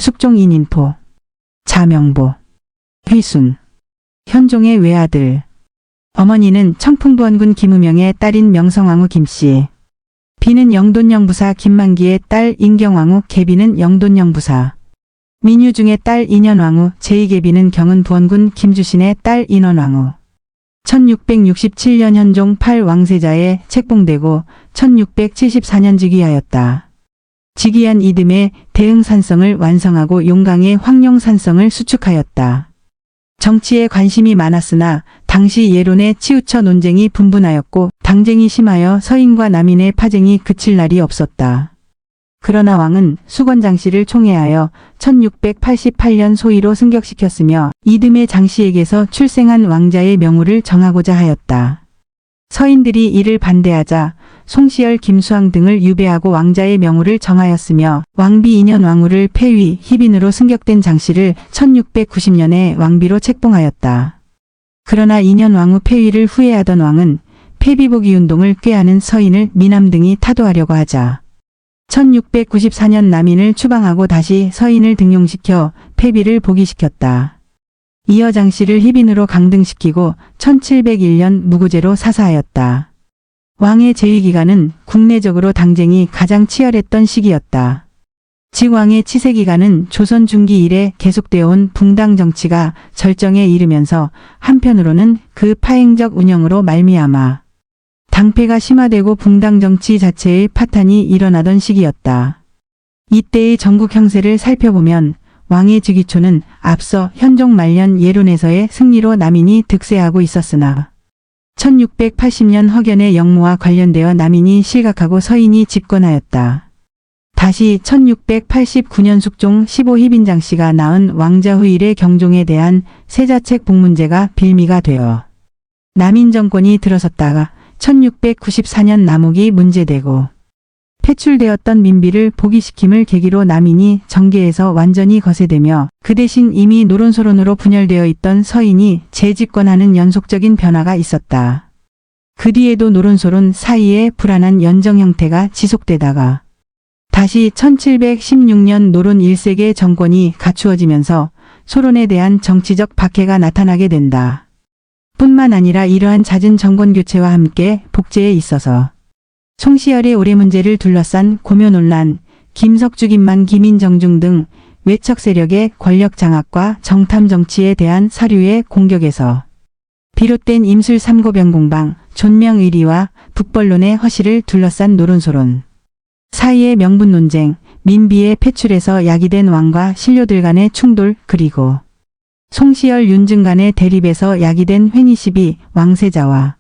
숙종 인인포, 자명보, 휘순, 현종의 외아들. 어머니는 청풍부원군 김우명의 딸인 명성왕후 김씨. 비는 영돈영부사 김만기의 딸 인경왕후 계비는 영돈영부사. 민유중의 딸 인현왕후 제2계비는 경은부원군 김주신의 딸 인원왕후. 1667년 현종 8왕세자에 책봉되고 1674년 즉위하였다. 즉위한 이듬해 대흥산성을 완성하고 용강의 황룡산성을 수축하였다. 정치에 관심이 많았으나 당시 예론에 치우쳐 논쟁이 분분하였고 당쟁이 심하여 서인과 남인의 파쟁이 그칠 날이 없었다. 그러나 왕은 수건 장씨를 총애하여 1688년 소위로 승격시켰으며 이듬해 장씨에게서 출생한 왕자의 명우를 정하고자 하였다. 서인들이 이를 반대하자 송시열, 김수항 등을 유배하고 왕자의 명우를 정하였으며 왕비 인현왕후를 폐위, 희빈으로 승격된 장씨를 1690년에 왕비로 책봉하였다. 그러나 인현왕후 폐위를 후회하던 왕은 폐비복위운동을 꾀하는 서인을 미남 등이 타도하려고 하자 1694년 남인을 추방하고 다시 서인을 등용시켜 폐비를 복위시켰다. 이어 장씨를 희빈으로 강등시키고 1701년 무고죄로 사사하였다. 왕의 재위기간은 국내적으로 당쟁이 가장 치열했던 시기였다. 즉 왕의 치세기간은 조선 중기 이래 계속되어 온 붕당 정치가 절정에 이르면서 한편으로는 그 파행적 운영으로 말미암아 당패가 심화되고 붕당 정치 자체의 파탄이 일어나던 시기였다. 이때의 전국 형세를 살펴보면 왕의 즉위초는 앞서 현종 말년 예론에서의 승리로 남인이 득세하고 있었으나 1680년 허견의 영모와 관련되어 남인이 실각하고 서인이 집권하였다. 다시 1689년 숙종 15희빈 장씨가 낳은 왕자 후일의 경종에 대한 세자책 복문제가 빌미가 되어 남인 정권이 들어섰다가 1694년 남욱이 문제되고 폐출되었던 민비를 복위시킴을 계기로 남인이 정계에서 완전히 거세되며 그 대신 이미 노론소론으로 분열되어 있던 서인이 재집권하는 연속적인 변화가 있었다. 그 뒤에도 노론소론 사이에 불안한 연정 형태가 지속되다가 다시 1716년 노론 1세계 정권이 갖추어지면서 소론에 대한 정치적 박해가 나타나게 된다. 뿐만 아니라 이러한 잦은 정권 교체와 함께 복제에 있어서 송시열의 오래 문제를 둘러싼 고묘 논란, 김석주, 김만, 김인정중 등 외척 세력의 권력 장악과 정탐 정치에 대한 사류의 공격에서 비롯된 임술 삼고병 공방, 존명의리와 북벌론의 허실을 둘러싼 노론소론, 사이의 명분 논쟁, 민비의 폐출에서 야기된 왕과 신료들 간의 충돌, 그리고 송시열, 윤증 간의 대립에서 야기된 회의시비, 왕세자와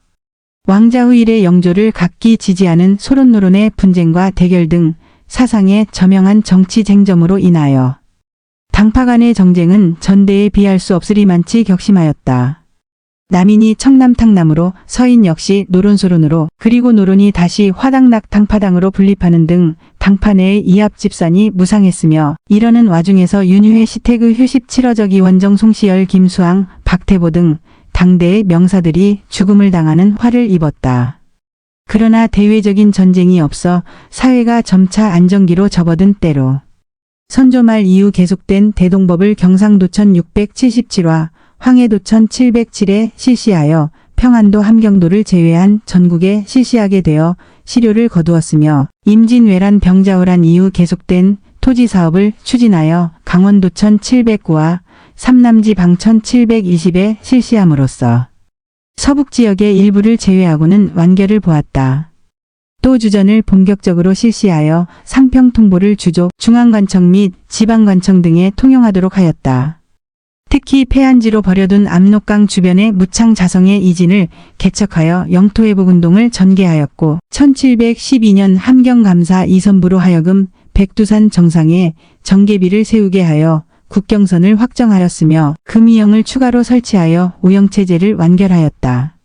왕자 후일의 영조를 각기 지지하는 소론노론의 분쟁과 대결 등 사상의 저명한 정치 쟁점으로 인하여 당파 간의 정쟁은 전대에 비할 수 없으리만치 격심하였다. 남인이 청남탕남으로 서인 역시 노론소론으로 그리고 노론이 다시 화당락 당파당으로 분립하는 등 당파 내의 이합집산이 무상했으며 이러는 와중에서 윤유회, 시태그, 휴십, 칠어저기, 원정, 송시열, 김수항, 박태보 등 당대의 명사들이 죽음을 당하는 화를 입었다. 그러나 대외적인 전쟁이 없어 사회가 점차 안정기로 접어든 때로 선조 말 이후 계속된 대동법을 경상도천 677화, 황해도천 707에 실시하여 평안도, 함경도를 제외한 전국에 실시하게 되어 실효를 거두었으며 임진왜란, 병자호란 이후 계속된 토지사업을 추진하여 강원도천 709화, 삼남지 방천 720에 실시함으로써 서북지역의 일부를 제외하고는 완결을 보았다. 또 주전을 본격적으로 실시하여 상평통보를 주조, 중앙관청 및 지방관청 등에 통용하도록 하였다. 특히 폐안지로 버려둔 압록강 주변의 무창 자성의 이진을 개척하여 영토회복운동을 전개하였고 1712년 함경감사 이선부로 하여금 백두산 정상에 정계비를 세우게 하여 국경선을 확정하였으며 금이영을 추가로 설치하여 오영체제를 완결하였다.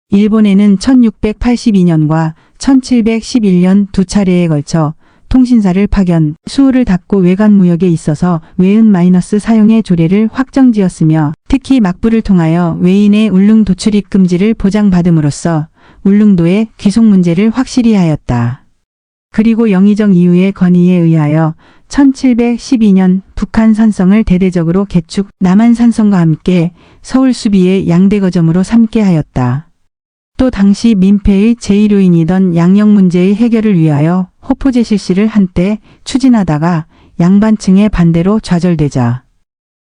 일본에는 1682년과 1711년 두 차례에 걸쳐 통신사를 파견, 수호를 닫고 외관 무역에 있어서 외은 마이너스 사용의 조례를 확정지었으며 특히 막부를 통하여 외인의 울릉도 출입 금지를 보장받음으로써 울릉도의 귀속 문제를 확실히 하였다. 그리고 영의정 이후의 건의에 의하여 1712년 북한 산성을 대대적으로 개축, 남한 산성과 함께 서울 수비의 양대거점으로 삼게 하였다. 또 당시 민폐의 제1요인이던 양력 문제의 해결을 위하여 호포제 실시를 한때 추진하다가 양반층의 반대로 좌절되자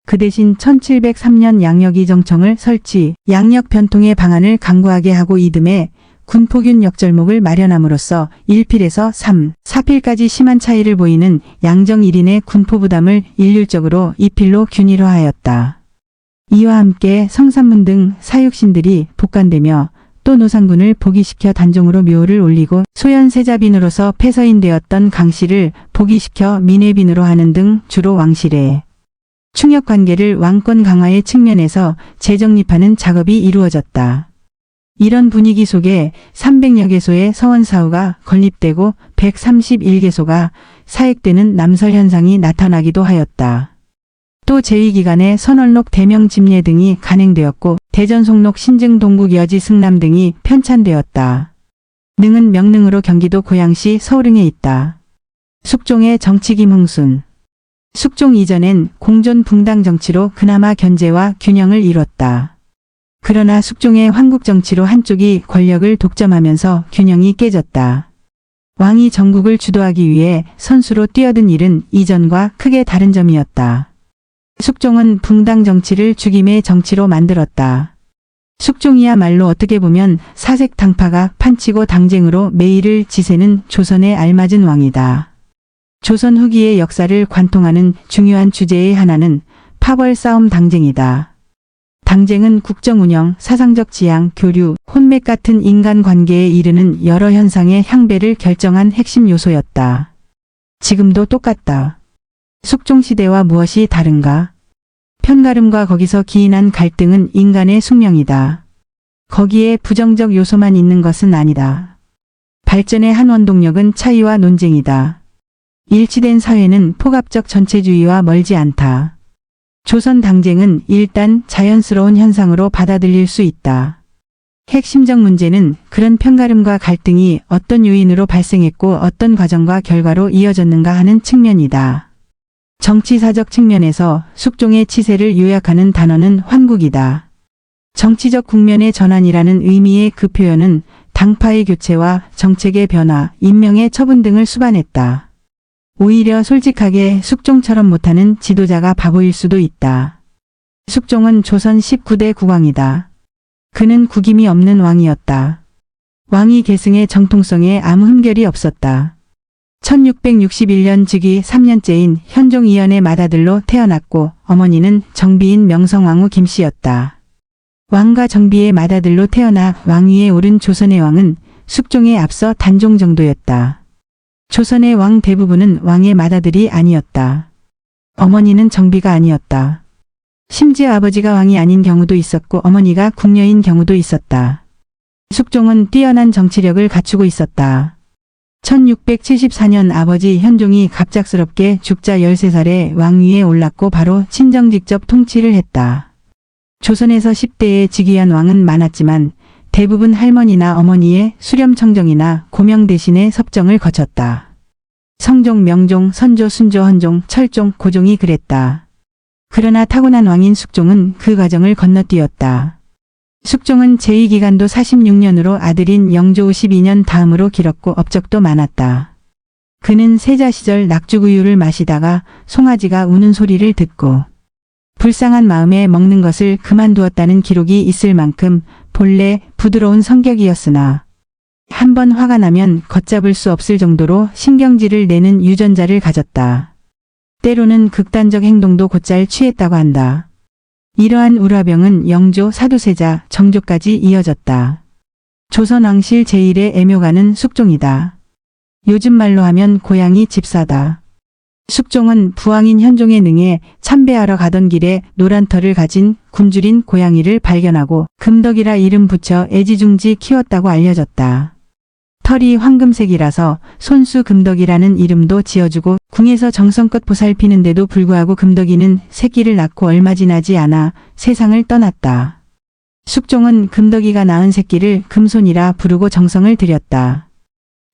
그 대신 1703년 양력이정청을 설치, 양력 변통의 방안을 강구하게 하고 이듬해 군포균 역절목을 마련함으로써 1필에서 3, 4필까지 심한 차이를 보이는 양정 1인의 군포 부담을 일률적으로 2필로 균일화하였다. 이와 함께 성산문 등 사육신들이 복간되며 또 노상군을 복위시켜 단종으로 묘를 올리고 소현세자빈으로서 폐서인되었던 강씨를 복위시켜 민회빈으로 하는 등 주로 왕실의 충역관계를 왕권 강화의 측면에서 재정립하는 작업이 이루어졌다. 이런 분위기 속에 300여 개소의 서원사후가 건립되고 131개소가 사액되는 남설현상이 나타나기도 하였다. 또 제2기간에 선월록 대명집례 등이 간행되었고 대전 송록 신증 동북 여지 승남 등이 편찬되었다. 능은 명능으로 경기도 고양시 서울릉에 있다. 숙종의 정치 김흥순. 숙종 이전엔 공존 붕당 정치로 그나마 견제와 균형을 이뤘다. 그러나 숙종의 황국 정치로 한쪽이 권력을 독점하면서 균형이 깨졌다. 왕이 전국을 주도하기 위해 선수로 뛰어든 일은 이전과 크게 다른 점이었다. 숙종은 붕당 정치를 죽임의 정치로 만들었다. 숙종이야말로 어떻게 보면 사색 당파가 판치고 당쟁으로 매일을 지새는 조선에 알맞은 왕이다. 조선 후기의 역사를 관통하는 중요한 주제의 하나는 파벌 싸움 당쟁이다. 당쟁은 국정운영, 사상적 지향, 교류, 혼맥 같은 인간관계에 이르는 여러 현상의 향배를 결정한 핵심 요소였다. 지금도 똑같다. 숙종시대와 무엇이 다른가? 편가름과 거기서 기인한 갈등은 인간의 숙명이다. 거기에 부정적 요소만 있는 것은 아니다. 발전의 한 원동력은 차이와 논쟁이다. 일치된 사회는 포갑적 전체주의와 멀지 않다. 조선 당쟁은 일단 자연스러운 현상으로 받아들일 수 있다. 핵심적 문제는 그런 편가름과 갈등이 어떤 요인으로 발생했고 어떤 과정과 결과로 이어졌는가 하는 측면이다. 정치사적 측면에서 숙종의 치세를 요약하는 단어는 환국이다. 정치적 국면의 전환이라는 의미의 그 표현은 당파의 교체와 정책의 변화, 임명의 처분 등을 수반했다. 오히려 솔직하게 숙종처럼 못하는 지도자가 바보일 수도 있다. 숙종은 조선 19대 국왕이다. 그는 국임이 없는 왕이었다. 왕위 계승의 정통성에 아무 흠결이 없었다. 1661년 즉위 3년째인 현종 2년의 맏아들로 태어났고 어머니는 정비인 명성왕후 김씨였다. 왕과 정비의 맏아들로 태어나 왕위에 오른 조선의 왕은 숙종에 앞서 단종 정도였다. 조선의 왕 대부분은 왕의 맏아들이 아니었다. 어머니는 정비가 아니었다. 심지어 아버지가 왕이 아닌 경우도 있었고 어머니가 궁녀인 경우도 있었다. 숙종은 뛰어난 정치력을 갖추고 있었다. 1674년 아버지 현종이 갑작스럽게 죽자 13살에 왕위에 올랐고 바로 친정 직접 통치를 했다. 조선에서 10대에 즉위한 왕은 많았지만 대부분 할머니나 어머니의 수렴청정이나 고명 대신에 섭정을 거쳤다. 성종, 명종, 선조, 순조, 헌종, 철종, 고종이 그랬다. 그러나 타고난 왕인 숙종은 그 과정을 건너뛰었다. 숙종은 제2기간도 46년으로 아들인 영조 52년 다음으로 길었고 업적도 많았다. 그는 세자 시절 낙주구유를 마시다가 송아지가 우는 소리를 듣고 불쌍한 마음에 먹는 것을 그만두었다는 기록이 있을 만큼 본래 부드러운 성격이었으나 한번 화가 나면 걷잡을 수 없을 정도로 신경질을 내는 유전자를 가졌다. 때로는 극단적 행동도 곧잘 취했다고 한다. 이러한 울화병은 영조, 사두세자, 정조까지 이어졌다. 조선 왕실 제1의 애묘가는 숙종이다. 요즘 말로 하면 고양이 집사다. 숙종은 부왕인 현종에 능해 참배하러 가던 길에 노란 털을 가진 굶주린 고양이를 발견하고 금덕이라 이름 붙여 애지중지 키웠다고 알려졌다. 털이 황금색이라서 손수 금덕이라는 이름도 지어주고 궁에서 정성껏 보살피는데도 불구하고 금덕이는 새끼를 낳고 얼마 지나지 않아 세상을 떠났다. 숙종은 금덕이가 낳은 새끼를 금손이라 부르고 정성을 들였다.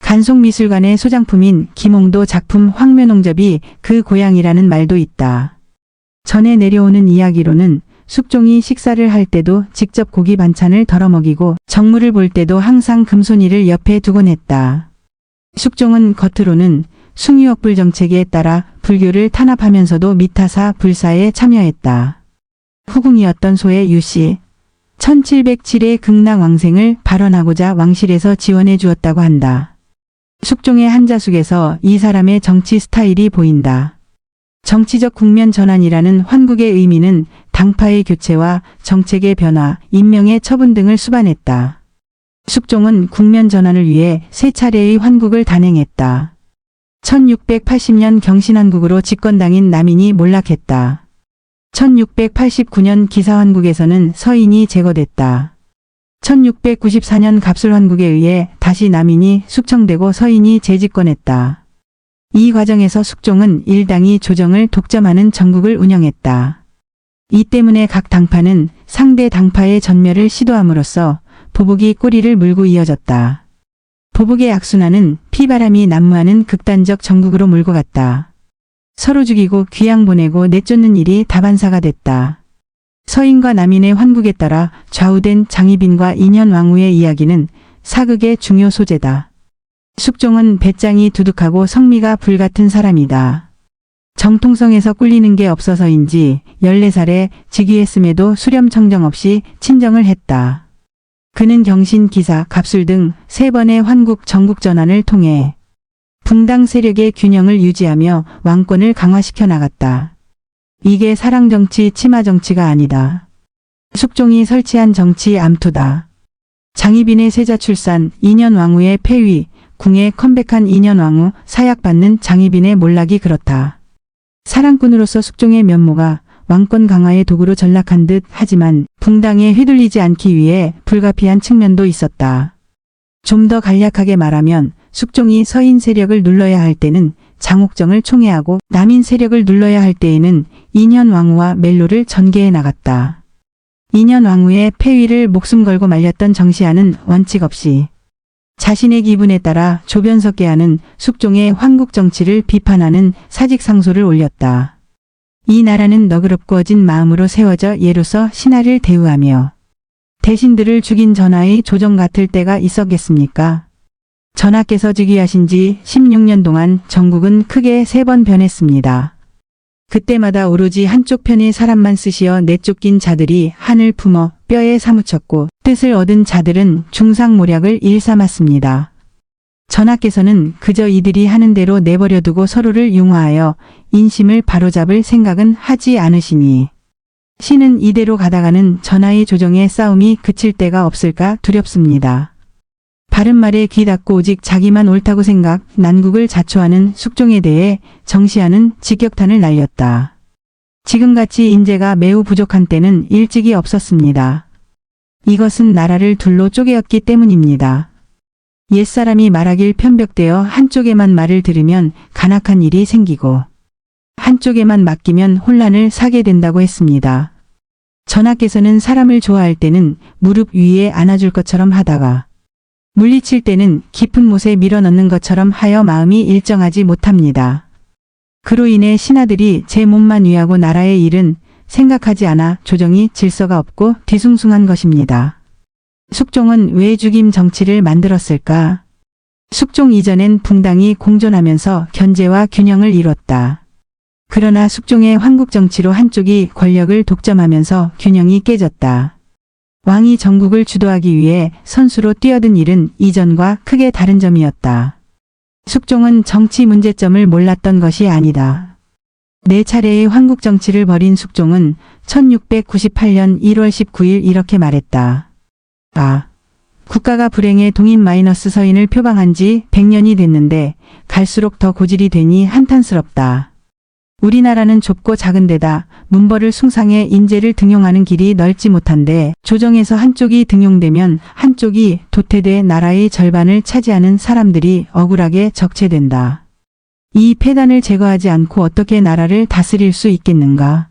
간송미술관의 소장품인 김홍도 작품 황묘농접이 그 고향이라는 말도 있다. 전해 내려오는 이야기로는 숙종이 식사를 할 때도 직접 고기 반찬을 덜어 먹이고 정물을 볼 때도 항상 금손이를 옆에 두곤 했다. 숙종은 겉으로는 숭유ok불 정책에 따라 불교를 탄압하면서도 미타사 불사에 참여했다. 후궁이었던 소의 유씨 1707의 극락왕생을 발언하고자 왕실에서 지원해 주었다고 한다. 숙종의 한자숙에서 이 사람의 정치 스타일이 보인다. 정치적 국면 전환이라는 환국의 의미는 당파의 교체와 정책의 변화, 임명의 처분 등을 수반했다. 숙종은 국면 전환을 위해 세 차례의 환국을 단행했다. 1680년 경신환국으로 집권당인 남인이 몰락했다. 1689년 기사환국에서는 서인이 제거됐다. 1694년 갑술환국에 의해 다시 남인이 숙청되고 서인이 재집권했다. 이 과정에서 숙종은 일당이 조정을 독점하는 정국을 운영했다. 이 때문에 각 당파는 상대 당파의 전멸을 시도함으로써 보복이 꼬리를 물고 이어졌다. 보복의 악순환은 피바람이 난무하는 극단적 정국으로 몰고 갔다. 서로 죽이고 귀양 보내고 내쫓는 일이 다반사가 됐다. 서인과 남인의 환국에 따라 좌우된 장희빈과 인현왕후의 이야기는 사극의 중요 소재다. 숙종은 배짱이 두둑하고 성미가 불같은 사람이다. 정통성에서 꿀리는 게 없어서인지 14살에 즉위했음에도 수렴청정 없이 친정을 했다. 그는 경신, 기사, 갑술 등 3번의 환국 정국 전환을 통해 붕당 세력의 균형을 유지하며 왕권을 강화시켜 나갔다. 이게 사랑정치, 치마정치가 아니다. 숙종이 설치한 정치 암투다. 장희빈의 세자 출산, 인현왕후의 폐위, 궁에 컴백한 인현왕후, 사약받는 장희빈의 몰락이 그렇다. 사랑꾼으로서 숙종의 면모가 왕권 강화의 도구로 전락한 듯 하지만 붕당에 휘둘리지 않기 위해 불가피한 측면도 있었다. 좀 더 간략하게 말하면 숙종이 서인 세력을 눌러야 할 때는 장옥정을 총애하고 남인 세력을 눌러야 할 때에는 인현왕후와 멜로를 전개해 나갔다. 인현왕후의 폐위를 목숨 걸고 말렸던 정시아는 원칙 없이 자신의 기분에 따라 조변석게 하는 숙종의 황국 정치를 비판하는 사직상소를 올렸다. 이 나라는 너그럽고 어진 마음으로 세워져 예로서 신하를 대우하며 대신들을 죽인 전하의 조정 같을 때가 있었겠습니까? 전하께서 즉위하신 지 16년 동안 전국은 크게 3번 변했습니다. 그때마다 오로지 한쪽 편의 사람만 쓰시어 내쫓긴 자들이 한을 품어 뼈에 사무쳤고 뜻을 얻은 자들은 중상모략을 일삼았습니다. 전하께서는 그저 이들이 하는 대로 내버려 두고 서로를 융화하여 인심을 바로잡을 생각은 하지 않으시니 신은 이대로 가다가는 전하의 조정의 싸움이 그칠 때가 없을까 두렵습니다. 바른 말에 귀 닫고 오직 자기만 옳다고 생각, 난국을 자초하는 숙종에 대해 정시아는 직격탄을 날렸다. 지금같이 인재가 매우 부족한 때는 일찍이 없었습니다. 이것은 나라를 둘로 쪼개었기 때문입니다. 옛사람이 말하길 편벽되어 한쪽에만 말을 들으면 간악한 일이 생기고 한쪽에만 맡기면 혼란을 사게 된다고 했습니다. 전하께서는 사람을 좋아할 때는 무릎 위에 안아줄 것처럼 하다가 물리칠 때는 깊은 못에 밀어넣는 것처럼 하여 마음이 일정하지 못합니다. 그로 인해 신하들이 제 몸만 위하고 나라의 일은 생각하지 않아 조정이 질서가 없고 뒤숭숭한 것입니다. 숙종은 왜 죽임 정치를 만들었을까? 숙종 이전엔 붕당이 공존하면서 견제와 균형을 이뤘다. 그러나 숙종의 황국 정치로 한쪽이 권력을 독점하면서 균형이 깨졌다. 왕이 전국을 주도하기 위해 선수로 뛰어든 일은 이전과 크게 다른 점이었다. 숙종은 정치 문제점을 몰랐던 것이 아니다. 4차례의 황국 정치를 벌인 숙종은 1698년 1월 19일 이렇게 말했다. 국가가 불행에 동인 마이너스 서인을 표방한 지 100년이 됐는데 갈수록 더 고질이 되니 한탄스럽다. 우리나라는 좁고 작은 데다 문벌을 숭상해 인재를 등용하는 길이 넓지 못한데 조정에서 한쪽이 등용되면 한쪽이 도태돼 나라의 절반을 차지하는 사람들이 억울하게 적체된다. 이 폐단을 제거하지 않고 어떻게 나라를 다스릴 수 있겠는가?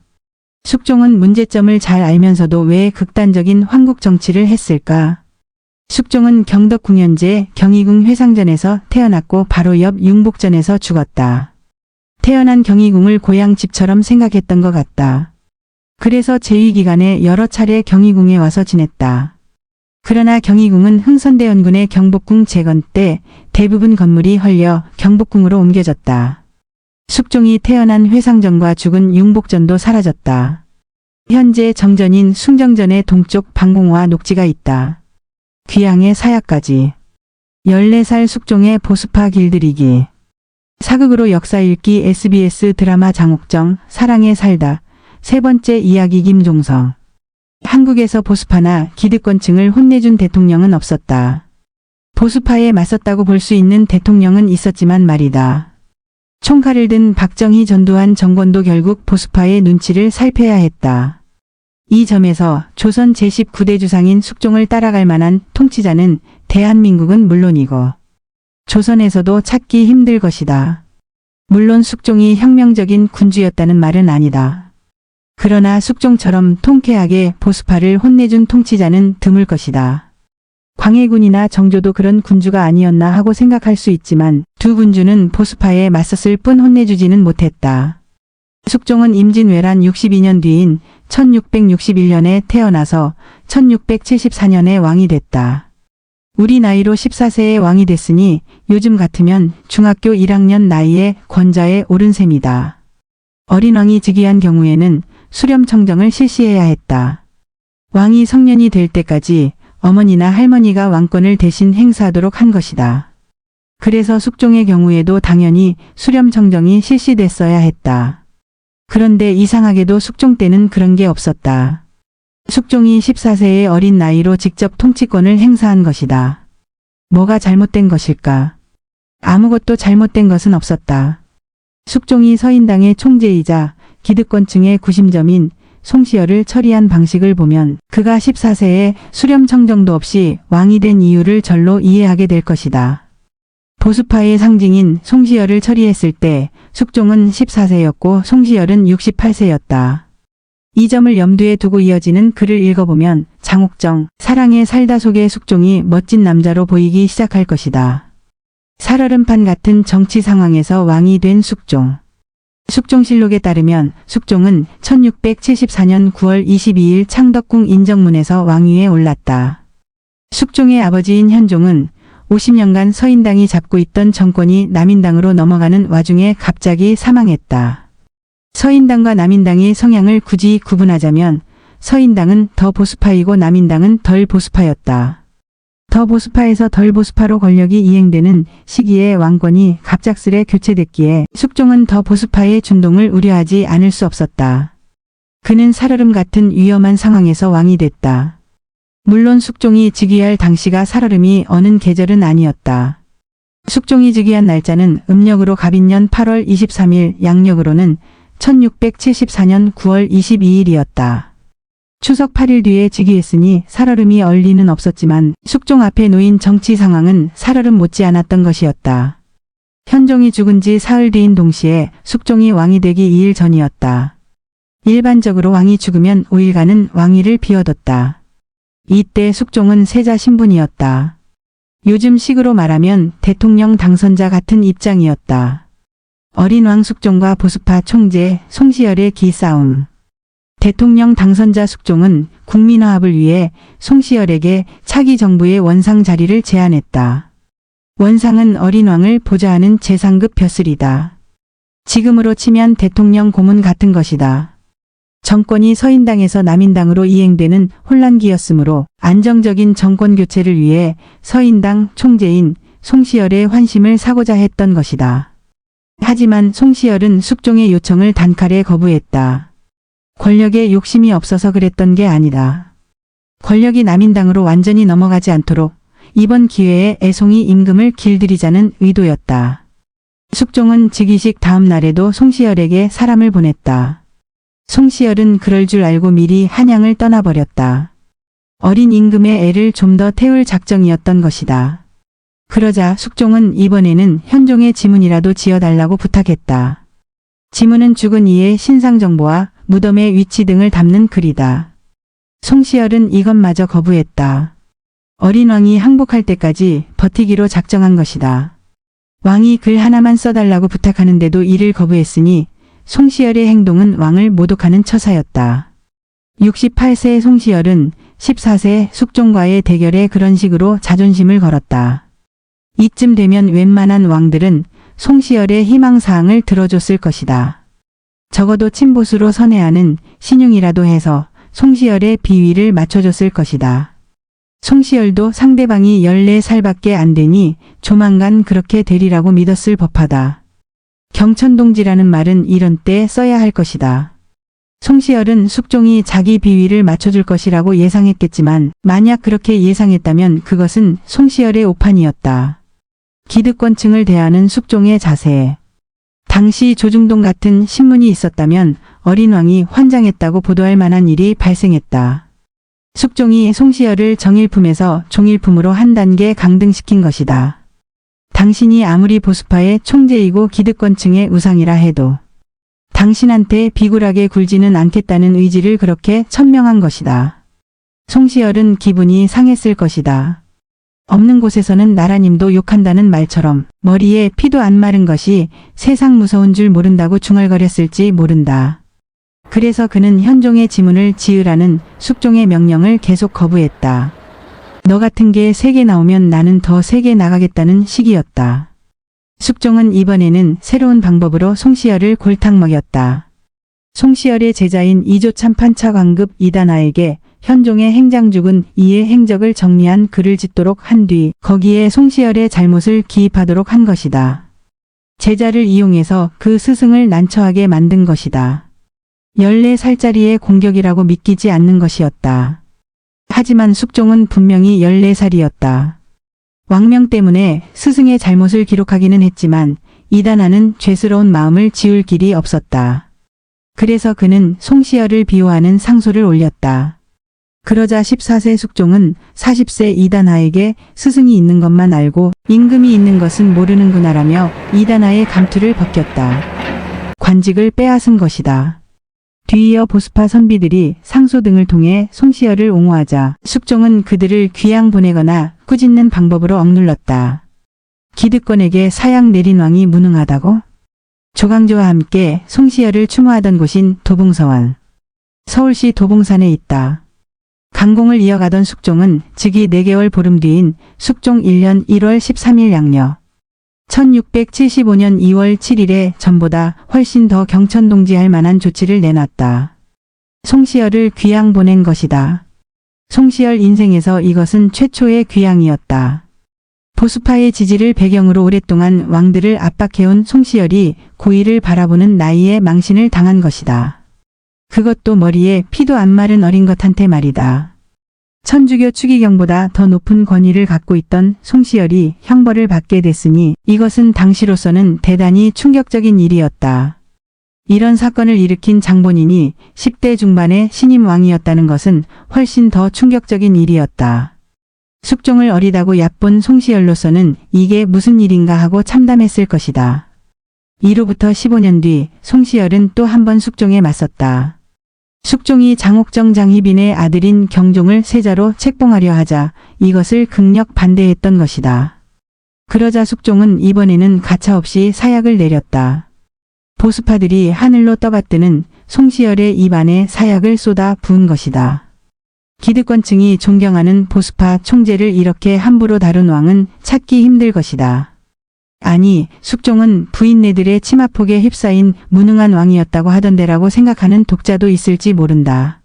숙종은 문제점을 잘 알면서도 왜 극단적인 황국 정치를 했을까? 숙종은 경덕궁현제 경희궁 회상전에서 태어났고 바로 옆 융복전에서 죽었다. 태어난 경희궁을 고향 집처럼 생각했던 것 같다. 그래서 재위 기간에 여러 차례 경희궁에 와서 지냈다. 그러나 경희궁은 흥선대원군의 경복궁 재건 때 대부분 건물이 헐려 경복궁으로 옮겨졌다. 숙종이 태어난 회상전과 죽은 융복전도 사라졌다. 현재 정전인 숭정전의 동쪽 방공호와 녹지가 있다. 귀양의 사야까지. 14살 숙종의 보수파 길들이기. 사극으로 역사 읽기 SBS 드라마 장옥정 사랑에 살다. 세 번째 이야기 김종성. 한국에서 보수파나 기득권층을 혼내준 대통령은 없었다. 보수파에 맞섰다고 볼 수 있는 대통령은 있었지만 말이다. 총칼을 든 박정희 전두환 정권도 결국 보수파의 눈치를 살펴야 했다. 이 점에서 조선 제19대 주상인 숙종을 따라갈 만한 통치자는 대한민국은 물론이고 조선에서도 찾기 힘들 것이다. 물론 숙종이 혁명적인 군주였다는 말은 아니다. 그러나 숙종처럼 통쾌하게 보수파를 혼내준 통치자는 드물 것이다. 광해군이나 정조도 그런 군주가 아니었나 하고 생각할 수 있지만 두 군주는 보수파에 맞섰을 뿐 혼내주지는 못했다. 숙종은 임진왜란 62년 뒤인 1661년에 태어나서 1674년에 왕이 됐다. 우리 나이로 14세에 왕이 됐으니 요즘 같으면 중학교 1학년 나이에 권좌에 오른 셈이다. 어린 왕이 즉위한 경우에는 수렴청정을 실시해야 했다. 왕이 성년이 될 때까지 어머니나 할머니가 왕권을 대신 행사하도록 한 것이다. 그래서 숙종의 경우에도 당연히 수렴청정이 실시됐어야 했다. 그런데 이상하게도 숙종 때는 그런 게 없었다. 숙종이 14세의 어린 나이로 직접 통치권을 행사한 것이다. 뭐가 잘못된 것일까? 아무것도 잘못된 것은 없었다. 숙종이 서인당의 총재이자 기득권층의 구심점인 송시열을 처리한 방식을 보면 그가 14세에 수렴청정도 없이 왕이 된 이유를 절로 이해하게 될 것이다. 보수파의 상징인 송시열을 처리했을 때 숙종은 14세였고 송시열은 68세였다. 이 점을 염두에 두고 이어지는 글을 읽어보면 장옥정, 사랑에 살다 속의 숙종이 멋진 남자로 보이기 시작할 것이다. 살얼음판 같은 정치 상황에서 왕이 된 숙종. 숙종실록에 따르면 숙종은 1674년 9월 22일 창덕궁 인정문에서 왕위에 올랐다. 숙종의 아버지인 현종은 50년간 서인당이 잡고 있던 정권이 남인당으로 넘어가는 와중에 갑자기 사망했다. 서인당과 남인당의 성향을 굳이 구분하자면 서인당은 더 보수파이고 남인당은 덜 보수파였다. 더 보수파에서 덜 보수파로 권력이 이행되는 시기에 왕권이 갑작스레 교체됐기에 숙종은 더 보수파의 준동을 우려하지 않을 수 없었다. 그는 살얼음 같은 위험한 상황에서 왕이 됐다. 물론 숙종이 즉위할 당시가 살얼음이 어는 계절은 아니었다. 숙종이 즉위한 날짜는 음력으로 갑인년 8월 23일, 양력으로는 1674년 9월 22일이었다. 추석 8일 뒤에 즉위했으니 살얼음이 얼 리는 없었지만 숙종 앞에 놓인 정치 상황은 살얼음 못지않았던 것이었다. 현종이 죽은 지 사흘 뒤인 동시에 숙종이 왕이 되기 2일 전이었다. 일반적으로 왕이 죽으면 5일간은 왕위를 비워뒀다. 이때 숙종은 세자 신분이었다. 요즘 식으로 말하면 대통령 당선자 같은 입장이었다. 어린 왕 숙종과 보수파 총재 송시열의 기싸움. 대통령 당선자 숙종은 국민화합을 위해 송시열에게 차기 정부의 원상 자리를 제안했다. 원상은 어린 왕을 보좌하는 재상급 벼슬이다. 지금으로 치면 대통령 고문 같은 것이다. 정권이 서인당에서 남인당으로 이행되는 혼란기였으므로 안정적인 정권 교체를 위해 서인당 총재인 송시열의 환심을 사고자 했던 것이다. 하지만 송시열은 숙종의 요청을 단칼에 거부했다. 권력에 욕심이 없어서 그랬던 게 아니다. 권력이 남인당으로 완전히 넘어가지 않도록 이번 기회에 애송이 임금을 길들이자는 의도였다. 숙종은 즉위식 다음 날에도 송시열에게 사람을 보냈다. 송시열은 그럴 줄 알고 미리 한양을 떠나버렸다. 어린 임금의 애를 좀 더 태울 작정이었던 것이다. 그러자 숙종은 이번에는 현종의 지문이라도 지어달라고 부탁했다. 지문은 죽은 이의 신상정보와 무덤의 위치 등을 담는 글이다. 송시열은 이것마저 거부했다. 어린 왕이 항복할 때까지 버티기로 작정한 것이다. 왕이 글 하나만 써달라고 부탁하는데도 이를 거부했으니 송시열의 행동은 왕을 모독하는 처사였다. 68세 송시열은 14세 숙종과의 대결에 그런 식으로 자존심을 걸었다. 이쯤 되면 웬만한 왕들은 송시열의 희망사항을 들어줬을 것이다. 적어도 친보수로 선회하는 신용이라도 해서 송시열의 비위를 맞춰줬을 것이다. 송시열도 상대방이 14살밖에 안 되니 조만간 그렇게 되리라고 믿었을 법하다. 경천동지라는 말은 이런 때 써야 할 것이다. 송시열은 숙종이 자기 비위를 맞춰줄 것이라고 예상했겠지만 만약 그렇게 예상했다면 그것은 송시열의 오판이었다. 기득권층을 대하는 숙종의 자세. 당시 조중동 같은 신문이 있었다면 어린 왕이 환장했다고 보도할 만한 일이 발생했다. 숙종이 송시열을 정일품에서 종일품으로 한 단계 강등시킨 것이다. 당신이 아무리 보수파의 총재이고 기득권층의 우상이라 해도 당신한테 비굴하게 굴지는 않겠다는 의지를 그렇게 천명한 것이다. 송시열은 기분이 상했을 것이다. 없는 곳에서는 나라님도 욕한다는 말처럼 머리에 피도 안 마른 것이 세상 무서운 줄 모른다고 중얼거렸을지 모른다. 그래서 그는 현종의 지문을 지으라는 숙종의 명령을 계속 거부했다. 너 같은 게 3개 나오면 나는 더 3개 나가겠다는 식이었다. 숙종은 이번에는 새로운 방법으로 송시열을 골탕 먹였다. 송시열의 제자인 이조참판 차관급 이단아에게 현종의 행장죽은 이의 행적을 정리한 글을 짓도록 한 뒤 거기에 송시열의 잘못을 기입하도록 한 것이다. 제자를 이용해서 그 스승을 난처하게 만든 것이다. 14살짜리의 공격이라고 믿기지 않는 것이었다. 하지만 숙종은 분명히 14살이었다. 왕명 때문에 스승의 잘못을 기록하기는 했지만 이단아는 죄스러운 마음을 지울 길이 없었다. 그래서 그는 송시열을 비호하는 상소를 올렸다. 그러자 14세 숙종은 40세 이단아에게 스승이 있는 것만 알고 임금이 있는 것은 모르는구나라며 이단아의 감투를 벗겼다. 관직을 빼앗은 것이다. 뒤이어 보수파 선비들이 상소 등을 통해 송시열을 옹호하자 숙종은 그들을 귀양 보내거나 꾸짖는 방법으로 억눌렀다. 기득권에게 사약 내린 왕이 무능하다고? 조광조와 함께 송시열을 추모하던 곳인 도봉서원. 서울시 도봉산에 있다. 강공을 이어가던 숙종은 즉위 4개월 보름 뒤인 숙종 1년 1월 13일 양력 1675년 2월 7일에 전보다 훨씬 더 경천동지할 만한 조치를 내놨다. 송시열을 귀양 보낸 것이다. 송시열 인생에서 이것은 최초의 귀양이었다. 보수파의 지지를 배경으로 오랫동안 왕들을 압박해온 송시열이 고의를 바라보는 나이에 망신을 당한 것이다. 그것도 머리에 피도 안 마른 어린 것한테 말이다. 천주교 추기경보다 더 높은 권위를 갖고 있던 송시열이 형벌을 받게 됐으니 이것은 당시로서는 대단히 충격적인 일이었다. 이런 사건을 일으킨 장본인이 10대 중반의 신임 왕이었다는 것은 훨씬 더 충격적인 일이었다. 숙종을 어리다고 얕본 송시열로서는 이게 무슨 일인가 하고 참담했을 것이다. 이로부터 15년 뒤 송시열은 또 한 번 숙종에 맞섰다. 숙종이 장옥정 장희빈의 아들인 경종을 세자로 책봉하려 하자 이것을 극력 반대했던 것이다. 그러자 숙종은 이번에는 가차없이 사약을 내렸다. 보수파들이 하늘로 떠받드는 송시열의 입안에 사약을 쏟아 부은 것이다. 기득권층이 존경하는 보수파 총재를 이렇게 함부로 다룬 왕은 찾기 힘들 것이다. 아니, 숙종은 부인네들의 치마폭에 휩싸인 무능한 왕이었다고 하던데라고 생각하는 독자도 있을지 모른다.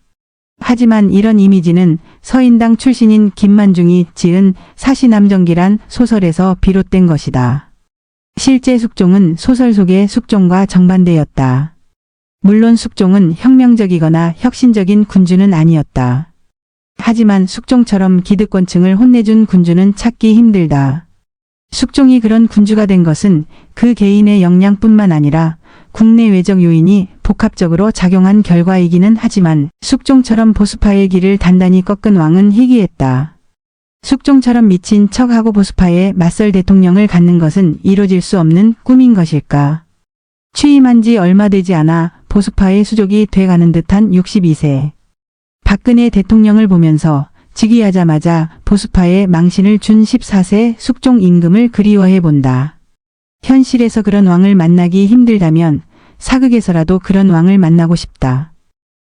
하지만 이런 이미지는 서인당 출신인 김만중이 지은 사시남정기란 소설에서 비롯된 것이다. 실제 숙종은 소설 속의 숙종과 정반대였다. 물론 숙종은 혁명적이거나 혁신적인 군주는 아니었다. 하지만 숙종처럼 기득권층을 혼내준 군주는 찾기 힘들다. 숙종이 그런 군주가 된 것은 그 개인의 역량뿐만 아니라 국내 외적 요인이 복합적으로 작용한 결과이기는 하지만 숙종처럼 보수파의 길을 단단히 꺾은 왕은 희귀했다. 숙종처럼 미친 척하고 보수파에 맞설 대통령을 갖는 것은 이루어질 수 없는 꿈인 것일까. 취임한 지 얼마 되지 않아 보수파의 수족이 돼가는 듯한 62세. 박근혜 대통령을 보면서 즉위하자마자 보수파에 망신을 준 14세 숙종 임금을 그리워해 본다. 현실에서 그런 왕을 만나기 힘들다면 사극에서라도 그런 왕을 만나고 싶다.